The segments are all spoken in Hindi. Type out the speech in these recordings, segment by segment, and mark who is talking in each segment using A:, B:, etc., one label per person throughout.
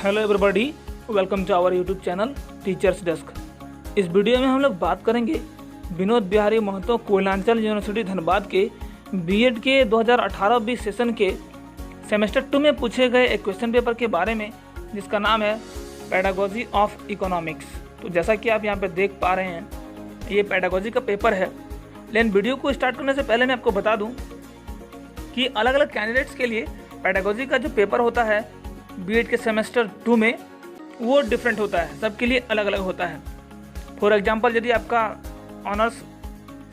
A: Hello everybody, welcome to our YouTube channel teachers desk. इस वीडियो में हम लोग बात करेंगे विनोद बिहारी महतो कोयलांचल यूनिवर्सिटी धनबाद के बीएड के 2018-20 सेशन के सेमेस्टर 2 में पूछे गए एक क्वेश्चन पेपर के बारे में, जिसका नाम है पेडागोजी ऑफ इकोनॉमिक्स। तो जैसा कि आप यहाँ पे देख पा रहे हैं, ये पेडागोजी का पेपर है। लेकिन वीडियो को स्टार्ट करने से पहले मैं आपको बता दूँ कि अलग अलग कैंडिडेट्स के लिए पेडागोजी का जो पेपर होता है बीएड के सेमेस्टर 2 में, वो डिफरेंट होता है, सबके लिए अलग अलग होता है। फॉर एग्जांपल, यदि आपका ऑनर्स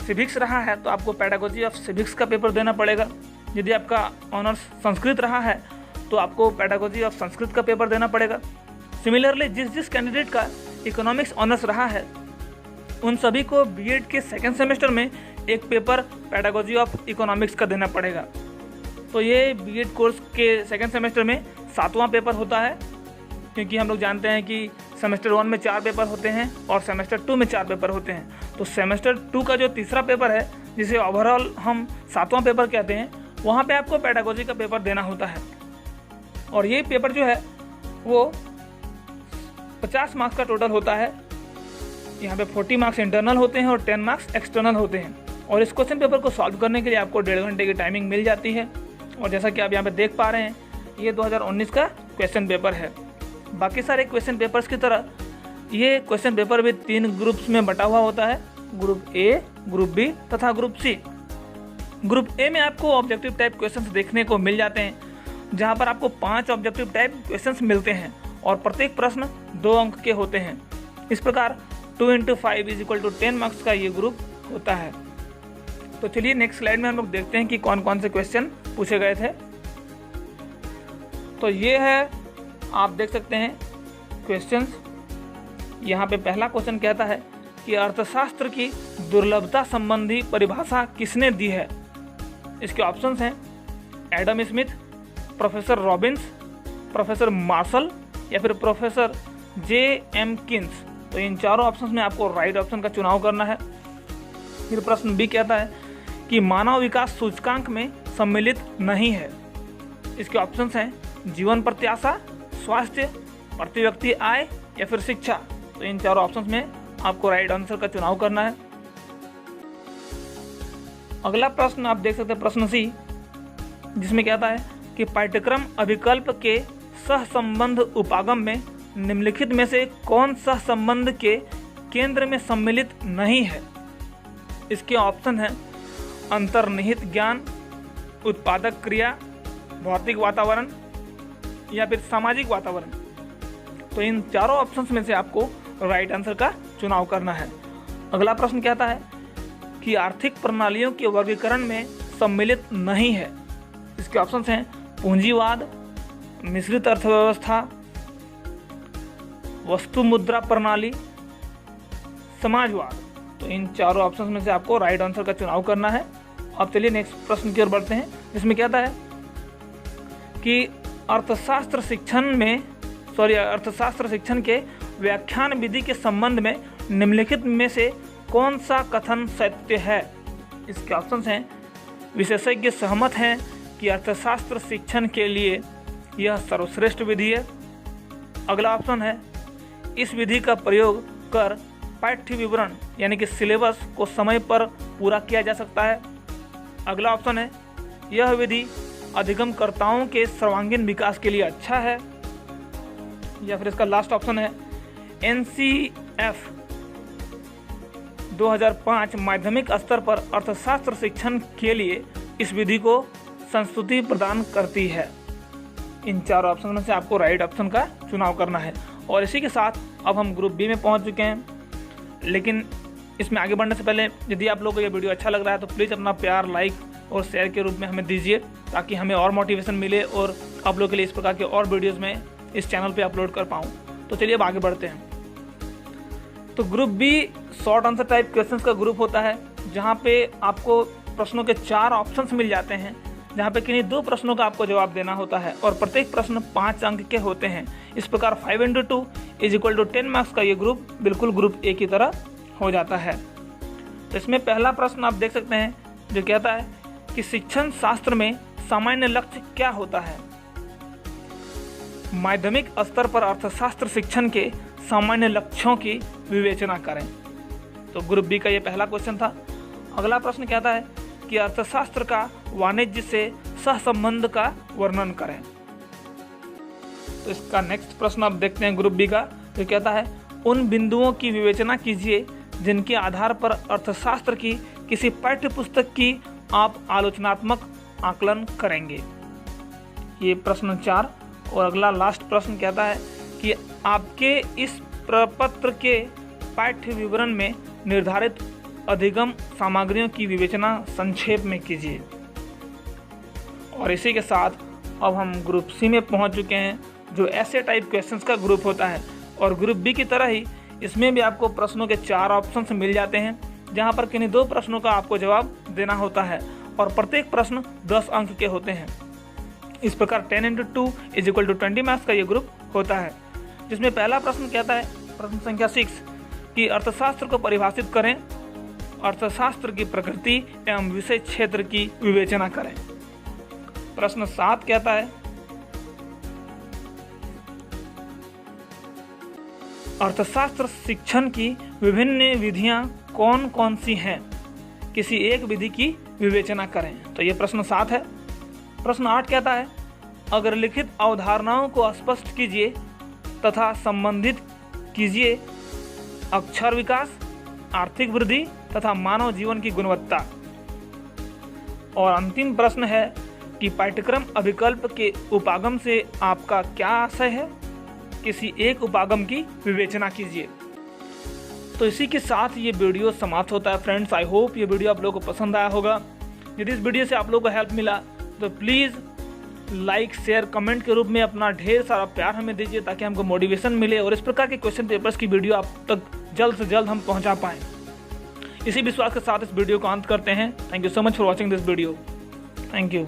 A: सिविक्स रहा है तो आपको पेडागोजी ऑफ सिविक्स का पेपर देना पड़ेगा। यदि आपका ऑनर्स संस्कृत रहा है तो आपको पेडागोजी ऑफ संस्कृत का पेपर देना पड़ेगा। सिमिलरली जिस कैंडिडेट का इकोनॉमिक्स ऑनर्स रहा है, उन सभी को बीएड के सेकेंड सेमेस्टर में एक पेपर पेडागोजी ऑफ इकोनॉमिक्स का देना पड़ेगा। तो ये बीएड कोर्स के सेकेंड सेमेस्टर में 7वां पेपर होता है, क्योंकि हम लोग जानते हैं कि सेमेस्टर 1 में 4 पेपर होते हैं और सेमेस्टर 2 में 4 पेपर होते हैं। तो सेमेस्टर 2 का जो तीसरा पेपर है, जिसे ओवरऑल हम 7वां पेपर कहते हैं, वहाँ पे आपको पेडागोजी का पेपर देना होता है। और ये पेपर जो है वो 50 मार्क्स का टोटल होता है। यहाँ पे 40 मार्क्स इंटरनल होते हैं और 10 मार्क्स एक्सटर्नल होते हैं। और इस क्वेश्चन पेपर को सॉल्व करने के लिए आपको 1.5 घंटे की टाइमिंग मिल जाती है। और जैसा कि आप यहाँ पे देख पा रहे हैं, ये 2019 का क्वेश्चन पेपर है। बाकी सारे क्वेश्चन पेपर्स की तरह ये क्वेश्चन पेपर भी 3 ग्रुप्स में बटा हुआ होता है, ग्रुप ए, ग्रुप बी तथा ग्रुप सी। ग्रुप ए में आपको ऑब्जेक्टिव टाइप क्वेश्चंस देखने को मिल जाते हैं, जहाँ पर आपको 5 ऑब्जेक्टिव टाइप क्वेश्चंस मिलते हैं और प्रत्येक प्रश्न 2 अंक के होते हैं। इस प्रकार 2 × 5 = 10 मार्क्स का ये ग्रुप होता है। तो चलिए नेक्स्ट स्लाइड में हम लोग देखते हैं कि कौन कौन से क्वेश्चन पूछे गए थे। तो ये है, आप देख सकते हैं क्वेश्चंस। यहाँ पे पहला क्वेश्चन कहता है कि अर्थशास्त्र की दुर्लभता संबंधी परिभाषा किसने दी है। इसके ऑप्शंस हैं Adam Smith, professor Robbins, professor Marshall या फिर प्रोफेसर J.M. किन्स। तो इन चारों ऑप्शंस में आपको राइट ऑप्शन का चुनाव करना है। फिर प्रश्न बी कहता है कि मानव विकास सूचकांक में सम्मिलित नहीं है। इसके ऑप्शंस हैं जीवन प्रत्याशा, स्वास्थ्य, प्रति व्यक्ति आय या फिर शिक्षा। तो इन चारों ऑप्शंस में आपको राइट आंसर का चुनाव करना है। अगला प्रश्न आप देख सकते हैं, प्रश्न सी, जिसमें कहता है कि पाठ्यक्रम अभिकल्प के सहसंबंध उपागम में निम्नलिखित में से कौन सहसंबंध के केंद्र में सम्मिलित नहीं है। इसके ऑप्शन हैं अंतर्निहित ज्ञान, उत्पादक क्रिया, भौतिक वातावरण या फिर सामाजिक वातावरण। तो इन चारों ऑप्शंस में से आपको राइट आंसर का चुनाव करना है। अगला प्रश्न कहता है कि आर्थिक प्रणालियों के वर्गीकरण में सम्मिलित नहीं है। इसके ऑप्शंस हैं पूंजीवाद, मिश्रित अर्थव्यवस्था, वस्तु मुद्रा प्रणाली, समाजवाद। तो इन चारों ऑप्शंस में से आपको राइट आंसर का चुनाव करना है। अब चलिए नेक्स्ट प्रश्न की ओर बढ़ते हैं, जिसमें कहता है कि अर्थशास्त्र शिक्षण के व्याख्यान विधि के संबंध में निम्नलिखित में से कौन सा कथन सत्य है। इसके ऑप्शंस हैं विशेषज्ञ सहमत हैं कि अर्थशास्त्र शिक्षण के लिए यह सर्वश्रेष्ठ विधि है। अगला ऑप्शन है इस विधि का प्रयोग कर पाठ्य विवरण यानी कि सिलेबस को समय पर पूरा किया जा सकता है। अगला ऑप्शन है यह विधि अधिगमकर्ताओं के सर्वांगीण विकास के लिए अच्छा है। या फिर इसका लास्ट ऑप्शन है NCF 2005 माध्यमिक स्तर पर अर्थशास्त्र शिक्षण के लिए इस विधि को संस्तुति प्रदान करती है। इन चारों ऑप्शन में से आपको राइट ऑप्शन का चुनाव करना है। और इसी के साथ अब हम ग्रुप बी में पहुंच चुके हैं। लेकिन इसमें आगे बढ़ने से पहले, यदि आप लोगों को ये वीडियो अच्छा लग रहा है तो प्लीज़ अपना प्यार, लाइक और शेयर के रूप में हमें दीजिए, ताकि हमें और मोटिवेशन मिले और आप लोगों के लिए इस प्रकार के और वीडियोस में इस चैनल पे अपलोड कर पाऊँ। तो चलिए अब आगे बढ़ते हैं। तो group B short answer type questions का ग्रुप होता है, जहाँ पे आपको प्रश्नों के 4 ऑप्शंस मिल जाते हैं, जहाँ पे किन्हीं 2 प्रश्नों का आपको जवाब देना होता है और प्रत्येक प्रश्न 5 अंक के होते हैं। इस प्रकार 5 × 2 = 10 मार्क्स का ये ग्रुप बिल्कुल ग्रुप ए की तरह हो जाता है। तो इसमें पहला प्रश्न आप देख सकते हैं, जो कहता है कि शिक्षण शास्त्र में सामान्य लक्ष्य क्या होता है। माध्यमिक स्तर पर अर्थशास्त्र शिक्षण के सामान्य लक्ष्यों की विवेचना करें। तो ग्रुप बी का ये पहला क्वेश्चन था। अगला प्रश्न कहता है कि अर्थशास्त्र का वाणिज्य से सहसंबंध का वर्णन करें। तो इसका नेक्स्ट प्रश्न आप देखते हैं ग्रुप बी का, जो कहता है उन बिंदुओं की विवेचना कीजिए जिनके आधार पर अर्थशास्त्र की किसी पाठ्य पुस्तक की आप आलोचनात्मक आकलन करेंगे। ये प्रश्न 4। और अगला लास्ट प्रश्न कहता है कि आपके इस प्रपत्र के पाठ्य विवरण में निर्धारित अधिगम सामग्रियों की विवेचना संक्षेप में कीजिए। और इसी के साथ अब हम ग्रुप सी में पहुंच चुके हैं, जो ऐसे टाइप क्वेश्चंस का ग्रुप होता है। और ग्रुप बी की तरह ही इसमें भी आपको प्रश्नों के 4 ऑप्शंस मिल जाते हैं, जहां पर किन्हीं 2 प्रश्नों का आपको जवाब देना होता है और प्रत्येक प्रश्न 10 अंक के होते हैं। इस प्रकार 10 × 2 = 20 मार्क्स का ये ग्रुप होता है, जिसमें पहला प्रश्न कहता है, प्रश्न संख्या 6, कि अर्थशास्त्र को परिभाषित करें। अर्थशास्त्र की प्रकृति एवं विषय क्षेत्र की विवेचना करें। प्रश्न 7 कहता है, अर्थशास्त्र शिक्षण की विभिन्न विधियां कौन कौन सी हैं, किसी एक विधि की विवेचना करें। तो ये प्रश्न 7 है। प्रश्न 8 कहता है, अगर लिखित अवधारणाओं को स्पष्ट कीजिए तथा संबंधित कीजिए अक्षर विकास, आर्थिक वृद्धि तथा मानव जीवन की गुणवत्ता। और अंतिम प्रश्न है कि पाठ्यक्रम अभिकल्प के उपागम से आपका क्या आशय है, किसी एक उपागम की विवेचना कीजिए। तो इसी के साथ ये वीडियो समाप्त होता है फ्रेंड्स। आई होप ये वीडियो आप लोगों को पसंद आया होगा। यदि इस वीडियो से आप लोगों को हेल्प मिला तो प्लीज़ लाइक, शेयर, कमेंट के रूप में अपना ढेर सारा प्यार हमें दीजिए, ताकि हमको मोटिवेशन मिले और इस प्रकार के क्वेश्चन पेपर्स की वीडियो आप तक जल्द से जल्द हम पहुंचा पाएँ। इसी विश्वास के साथ इस वीडियो को अंत करते हैं। Thank you so much for watching this video. Thank you.